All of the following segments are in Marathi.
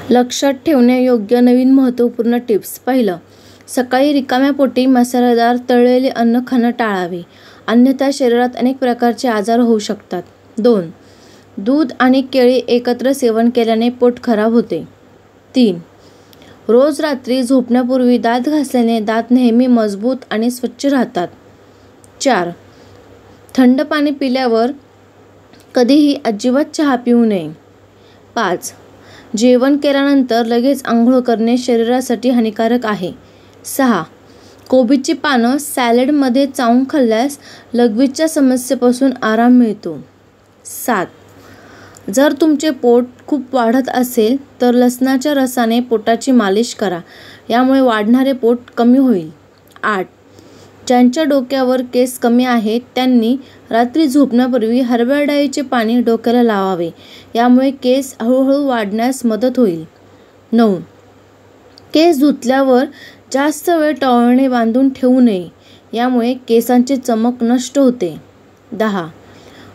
लक्षात ठेवण्यायोग्य नवीन महत्त्वपूर्ण टिप्स. पहिलं, सकाळी रिकाम्या पोटी मसालेदार तळलेले अन्न खाणं टाळावे, अन्यथा शरीरात अनेक प्रकारचे आजार होऊ शकतात. 2. दूध आणि केळी एकत्र सेवन केल्याने पोट खराब होते. 3. रोज रात्री झोपण्यापूर्वी दात घासल्याने दात नेहमी मजबूत आणि स्वच्छ राहतात. 4. थंड पाणी पिल्यावर कधीही अजिबात चहा पिऊ नये. 5. जेवण केल्यानंतर लगेच आंघोळ करणे शरीरासाठी हानिकारक आहे. 6. कोबीची पानं सॅलडमध्ये चावून खाल्ल्यास लघवीच्या समस्येपासून आराम मिळतो. 7. जर तुमचे पोट खूप वाढत असेल तर लसणाच्या रसाने पोटाची मालिश करा, यामुळे वाढणारे पोट कमी होईल. 8. ज्यांच्या डोक्यावर केस कमी आहेत त्यांनी रात्री झोपण्यापूर्वी हरभरा डाळीचे पाणी डोक्याला लावावे, यामुळे केस हळूहळू वाढण्यास मदत होईल. 9. केस धुतल्यावर जास्त वेळ टॉवेलने बांधून ठेवू नये, यामुळे केसांची चमक नष्ट होते. 10.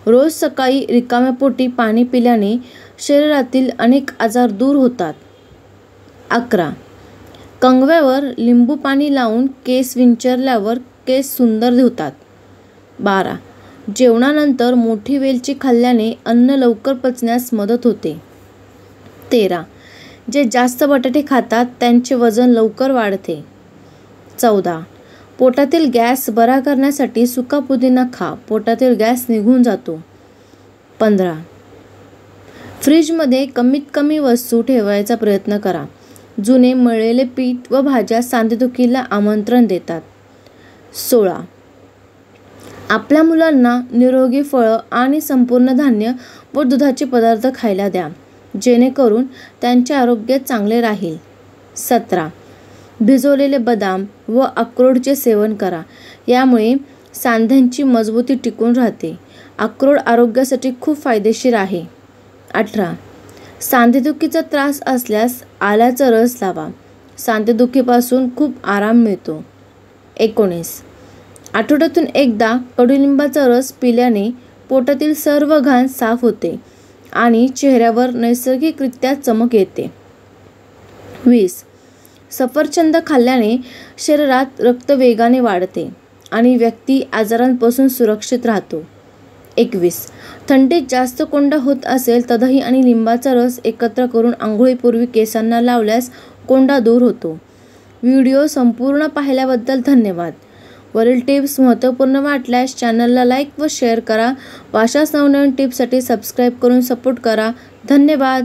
रोज सकाळी रिकाम्या पोटी पाणी पिल्याने शरीरातील अनेक आजार दूर होतात. 11. कंगव्यावर लिंबू पाणी लावून केस विंचरल्यावर केस सुंदर होतात. 12. जेवणानंतर मोठी वेलची खाल्ल्याने अन्न लवकर पचण्यास मदत होते. 13. जे जास्त बटाटे खातात त्यांचे वजन लवकर वाढते. 14. पोटातील गॅस बरा करण्यासाठी सुका पुदिना खा, पोटातील गॅस निघून जातो. 15. फ्रीजमध्ये कमीत कमी वस्तू ठेवायचा प्रयत्न करा. जुने मळलेले पीठ व भाज्या सांधेदुखीला आमंत्रण देतात. 16. आपल्या मुलांना निरोगी फळं आणि संपूर्ण धान्य व दुधाचे पदार्थ खायला द्या, जेणेकरून त्यांचे आरोग्य चांगले राहील. 17. भिजवलेले बदाम व अक्रोडचे सेवन करा, यामुळे सांध्यांची मजबूती टिकून राहते. अक्रोड आरोग्यासाठी खूप फायदेशीर आहे. 18. सांधेदुखीचा त्रास असल्यास आल्याचा रस लावा, सांधेदुखीपासून खूप आराम मिळतो. 19. आठवड्यातून एकदा कडुलिंबाचा रस पिल्याने पोटातील सर्व घाण साफ होते आणि चेहऱ्यावर नैसर्गिकरित्या चमक येते. 20. सफरचंद खाल्ल्याने शरीरात रक्त वेगाने वाढते आणि व्यक्ती आजारांपासून सुरक्षित राहतो. 21. थंडीत जास्त कोंडा होत असेल तर दही आणि लिंबाचा रस एकत्र करून आंघोळीपूर्वी केसांना लावल्यास कोंडा दूर होतो. व्हिडिओ संपूर्ण पाहिल्याबद्दल धन्यवाद. वरील टिप्स महत्त्वपूर्ण वाटल्यास चॅनलला लाईक व शेअर करा. अशाच नवनवीन टिप्ससाठी सबस्क्राईब करून सपोर्ट करा. धन्यवाद.